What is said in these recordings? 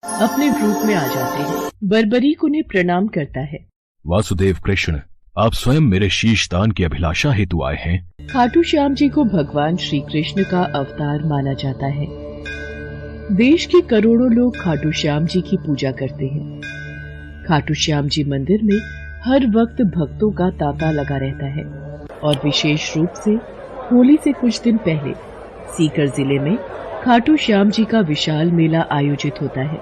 अपने रूप में आ जाते हैं। बर्बरीक उन्हें प्रणाम करता है। वासुदेव कृष्ण, आप स्वयं मेरे शीश दान की अभिलाषा हेतु आए हैं। खाटू श्याम जी को भगवान श्री कृष्ण का अवतार माना जाता है। देश के करोड़ों लोग खाटू श्याम जी की पूजा करते हैं। खाटू श्याम जी मंदिर में हर वक्त भक्तों का तांता लगा रहता है और विशेष रूप से होली से कुछ दिन पहले सीकर जिले में खाटू श्याम जी का विशाल मेला आयोजित होता है,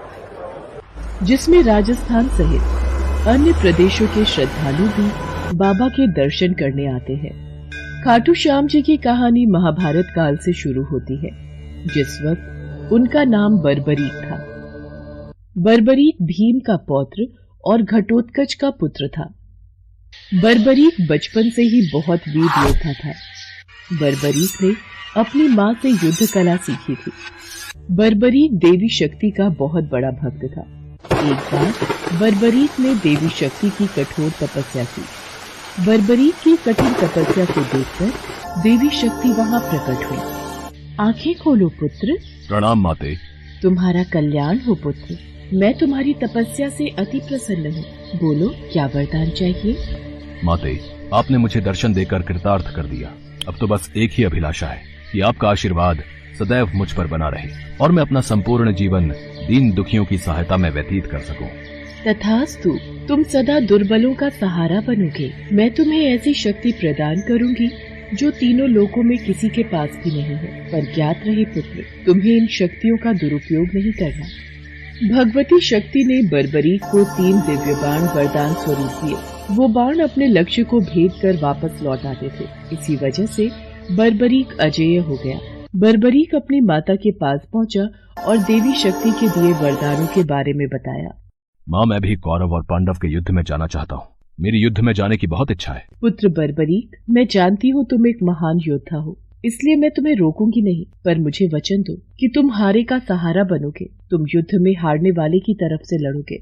जिसमें राजस्थान सहित अन्य प्रदेशों के श्रद्धालु भी बाबा के दर्शन करने आते हैं। खाटू श्याम जी की कहानी महाभारत काल से शुरू होती है, जिस वक्त उनका नाम बर्बरीक था। बर्बरीक भीम का पौत्र और घटोत्कच का पुत्र था। बर्बरीक बचपन से ही बहुत वीर योद्धा था। बर्बरीक ने अपनी माँ से युद्ध कला सीखी थी। बर्बरीक देवी शक्ति का बहुत बड़ा भक्त था। एक बार बर्बरीक ने देवी शक्ति की कठोर तपस्या की। बर्बरीक की कठिन तपस्या को देखकर देवी शक्ति वहाँ प्रकट हुई। आंखें खोलो पुत्र। प्रणाम माते। तुम्हारा कल्याण हो पुत्र। मैं तुम्हारी तपस्या से अति प्रसन्न हूँ। बोलो, क्या वरदान चाहिए? माते, आपने मुझे दर्शन देकर कृतार्थ कर दिया। अब तो बस एक ही अभिलाषा है कि आपका आशीर्वाद सदैव मुझ पर बना रहे और मैं अपना संपूर्ण जीवन दीन दुखियों की सहायता में व्यतीत कर सकूं। तथास्तु, तुम सदा दुर्बलों का सहारा बनोगे। मैं तुम्हें ऐसी शक्ति प्रदान करूंगी जो तीनों लोकों में किसी के पास भी नहीं है। पर ज्ञात रहे पुत्र, तुम्हें इन शक्तियों का दुरुपयोग नहीं करना। भगवती शक्ति ने बर्बरीक को 3 दिव्य बाण वरदान स्वरूप दिए। वो बाण अपने लक्ष्य को भेद कर वापस लौट आते थे। इसी वजह से बर्बरीक अजेय हो गया। बर्बरीक अपनी माता के पास पहुंचा और देवी शक्ति के दिए वरदानों के बारे में बताया। माँ, मैं भी कौरव और पांडव के युद्ध में जाना चाहता हूँ। मेरी युद्ध में जाने की बहुत इच्छा है। पुत्र बर्बरीक, मैं जानती हूँ तुम एक महान योद्धा हो, इसलिए मैं तुम्हें रोकूंगी नहीं, पर मुझे वचन दो कि तुम हारे का सहारा बनोगे। तुम युद्ध में हारने वाले की तरफ से लड़ोगे।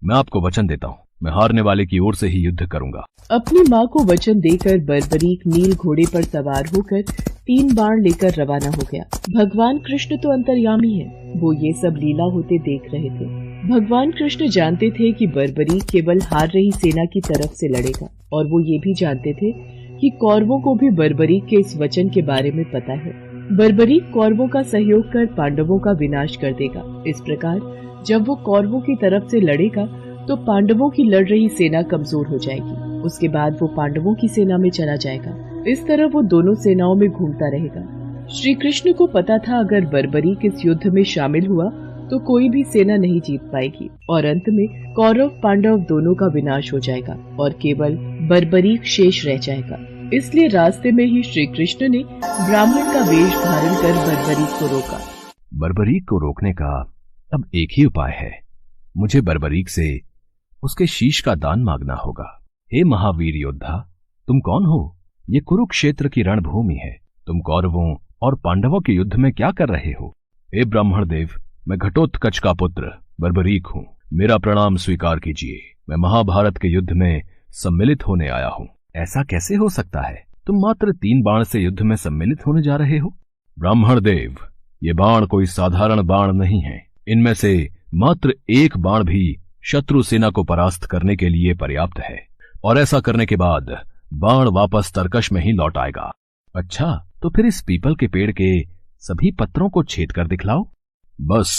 मैं आपको वचन देता हूँ, मैं हारने वाले की ओर से ही युद्ध करूंगा। अपनी माँ को वचन देकर बर्बरीक नील घोड़े पर सवार होकर 3 बाण लेकर रवाना हो गया। भगवान कृष्ण तो अंतर्यामी है, वो ये सब लीला होते देख रहे थे। भगवान कृष्ण जानते थे कि बर्बरीक केवल हार रही सेना की तरफ से लड़ेगा, और वो ये भी जानते थे कि कौरवों को भी बर्बरीक के इस वचन के बारे में पता है। बर्बरीक कौरवों का सहयोग कर पांडवों का विनाश कर देगा। इस प्रकार जब वो कौरवों की तरफ से लड़ेगा तो पांडवों की लड़ रही सेना कमजोर हो जाएगी। उसके बाद वो पांडवों की सेना में चला जाएगा। इस तरह वो दोनों सेनाओं में घूमता रहेगा। श्री कृष्ण को पता था अगर बर्बरीक इस युद्ध में शामिल हुआ तो कोई भी सेना नहीं जीत पाएगी और अंत में कौरव पांडव दोनों का विनाश हो जाएगा और केवल बर्बरीक शेष रह जाएगा। इसलिए रास्ते में ही श्री कृष्ण ने ब्राह्मण का वेश धारण कर बर्बरीक को रोका। बर्बरीक को रोकने का अब एक ही उपाय है। मुझे बर्बरीक से उसके शीश का दान मांगना होगा। हे महावीर योद्धा, तुम कौन हो? ये कुरुक्षेत्र की रणभूमि है। तुम कौरवों और पांडवों के युद्ध में क्या कर रहे हो? हे ब्राह्मण देव, मैं घटोत्कच का पुत्र बर्बरीक हूँ। मेरा प्रणाम स्वीकार कीजिए। मैं महाभारत के युद्ध में सम्मिलित होने आया हूँ। ऐसा कैसे हो सकता है? तुम मात्र 3 बाण से युद्ध में सम्मिलित होने जा रहे हो? ब्राह्मण देव, ये बाण कोई साधारण बाण नहीं है। इनमें से मात्र 1 बाण भी शत्रु सेना को परास्त करने के लिए पर्याप्त है, और ऐसा करने के बाद बाण वापस तरकश में ही लौट आएगा। अच्छा, तो फिर इस पीपल के पेड़ के सभी पत्रों को छेद कर दिखलाओ। बस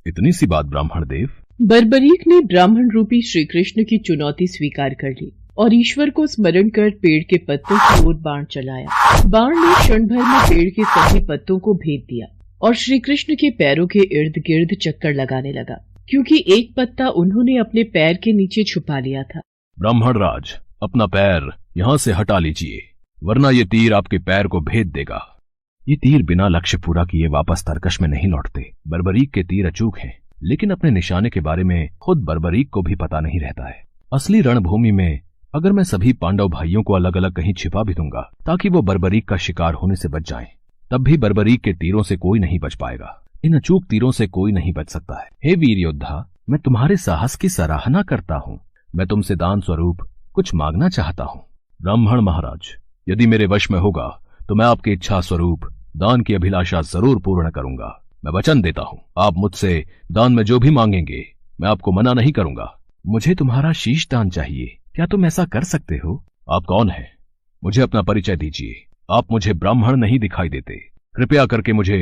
इतनी सी बात ब्राह्मण देव। बर्बरीक ने ब्राह्मण रूपी श्री कृष्ण की चुनौती स्वीकार कर ली और ईश्वर को स्मरण कर पेड़ के पत्तों की ओर बाण चलाया। बाण ने क्षण भर में पेड़ के सभी पत्तों को भेद दिया और श्री कृष्ण के पैरों के इर्द गिर्द चक्कर लगाने लगा, क्योंकि एक पत्ता उन्होंने अपने पैर के नीचे छुपा लिया था। ब्राह्मण राज, अपना पैर यहाँ से हटा लीजिए, वरना ये तीर आपके पैर को भेद देगा। ये तीर बिना लक्ष्य पूरा किए वापस तरकश में नहीं लौटते। बर्बरीक के तीर अचूक हैं, लेकिन अपने निशाने के बारे में खुद बर्बरीक को भी पता नहीं रहता है। असली रणभूमि में अगर मैं सभी पांडव भाइयों को अलग अलग कहीं छिपा भी दूंगा ताकि वो बर्बरीक का शिकार होने से बच जाएं, तब भी बर्बरीक के तीरों से कोई नहीं बच पाएगा। इन अचूक तीरों से कोई नहीं बच सकता है। हे वीर योद्धा, मैं तुम्हारे साहस की सराहना करता हूँ। मैं तुमसे दान स्वरूप कुछ मांगना चाहता हूँ। ब्राह्मण महाराज, यदि मेरे वश में होगा तो मैं आपकी इच्छा स्वरूप दान की अभिलाषा जरूर पूर्ण करूंगा। मैं वचन देता हूँ, आप मुझसे दान में जो भी मांगेंगे मैं आपको मना नहीं करूंगा। मुझे तुम्हारा शीश दान चाहिए, क्या तुम ऐसा कर सकते हो? आप कौन हैं? मुझे अपना परिचय दीजिए। आप मुझे ब्राह्मण नहीं दिखाई देते, कृपया करके मुझे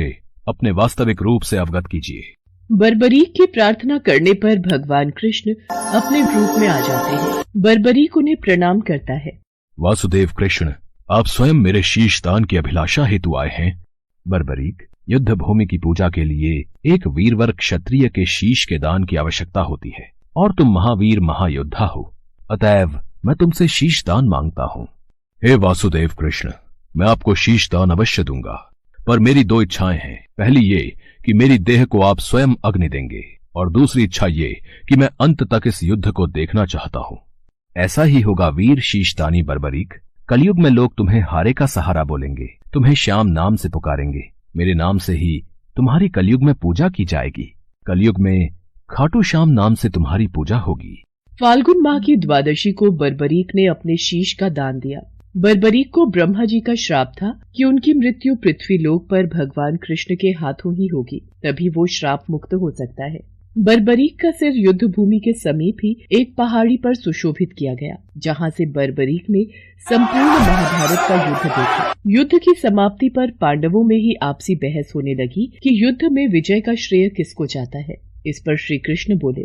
अपने वास्तविक रूप से अवगत कीजिए। बर्बरीक की प्रार्थना करने पर भगवान कृष्ण अपने रूप में आ जाते हैं। बर्बरीक उन्हें प्रणाम करता है। वासुदेव कृष्ण, आप स्वयं मेरे शीश दान की अभिलाषा हेतु आए हैं। बर्बरीक, युद्ध भूमि की पूजा के लिए एक वीरवर क्षत्रिय के शीश के दान की आवश्यकता होती है और तुम महावीर महायोद्धा हो, अतएव मैं तुमसे शीश दान मांगता हूँ। हे वासुदेव कृष्ण, मैं आपको शीश दान अवश्य दूंगा, पर मेरी दो इच्छाएं हैं। पहली ये कि मेरी देह को आप स्वयं अग्नि देंगे, और दूसरी इच्छा ये कि मैं अंत तक इस युद्ध को देखना चाहता हूँ। ऐसा ही होगा वीर शीशदानी बर्बरीक। कलयुग में लोग तुम्हें हारे का सहारा बोलेंगे, तुम्हें श्याम नाम से पुकारेंगे। मेरे नाम से ही तुम्हारी कलयुग में पूजा की जाएगी। कलयुग में खाटू श्याम नाम से तुम्हारी पूजा होगी। फाल्गुन माह की द्वादशी को बर्बरीक ने अपने शीश का दान दिया। बर्बरीक को ब्रह्मा जी का श्राप था कि उनकी मृत्यु पृथ्वी लोक पर भगवान कृष्ण के हाथों ही होगी, तभी वो श्राप मुक्त हो सकता है। बर्बरीक का सिर युद्ध भूमि के समीप ही एक पहाड़ी पर सुशोभित किया गया, जहां से बर्बरीक ने संपूर्ण महाभारत का युद्ध देखा। युद्ध की समाप्ति पर पांडवों में ही आपसी बहस होने लगी कि युद्ध में विजय का श्रेय किसको जाता है। इस पर श्री कृष्ण बोले,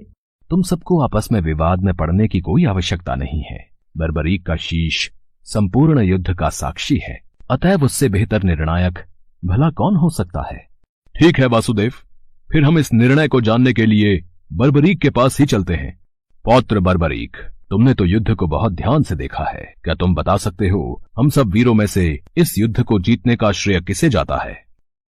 तुम सबको आपस में विवाद में पड़ने की कोई आवश्यकता नहीं है। बर्बरीक का शीश संपूर्ण युद्ध का साक्षी है, अतएव उससे बेहतर निर्णायक भला कौन हो सकता है। ठीक है वासुदेव, फिर हम इस निर्णय को जानने के लिए बर्बरीक के पास ही चलते हैं। पौत्र बर्बरीक, तुमने तो युद्ध को बहुत ध्यान से देखा है, क्या तुम बता सकते हो हम सब वीरों में से इस युद्ध को जीतने का श्रेय किसे जाता है?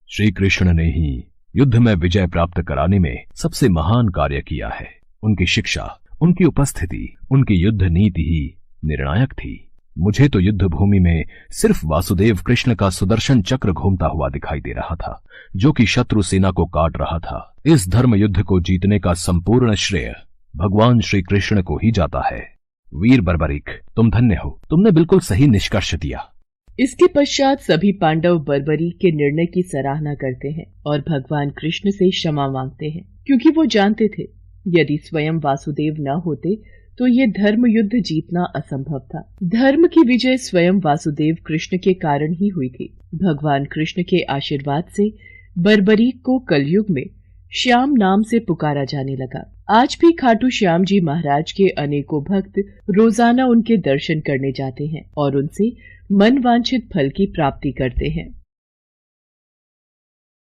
श्री कृष्ण ने ही युद्ध में विजय प्राप्त कराने में सबसे महान कार्य किया है। उनकी शिक्षा, उनकी उपस्थिति, उनकी युद्ध नीति ही निर्णायक थी। मुझे तो युद्ध भूमि में सिर्फ वासुदेव कृष्ण का सुदर्शन चक्र घूमता हुआ दिखाई दे रहा था, जो कि शत्रु सेना को काट रहा था। इस धर्म युद्ध को जीतने का संपूर्ण श्रेय भगवान श्री कृष्ण को ही जाता है। वीर बर्बरीक, तुम धन्य हो, तुमने बिल्कुल सही निष्कर्ष दिया। इसके पश्चात सभी पांडव बर्बरीक के निर्णय की सराहना करते हैं और भगवान कृष्ण से क्षमा मांगते हैं, क्योंकि वो जानते थे यदि स्वयं वासुदेव न होते तो ये धर्म युद्ध जीतना असंभव था। धर्म की विजय स्वयं वासुदेव कृष्ण के कारण ही हुई थी। भगवान कृष्ण के आशीर्वाद से बर्बरीक को कलयुग में श्याम नाम से पुकारा जाने लगा। आज भी खाटू श्याम जी महाराज के अनेकों भक्त रोजाना उनके दर्शन करने जाते हैं और उनसे मन वांछित फल की प्राप्ति करते हैं।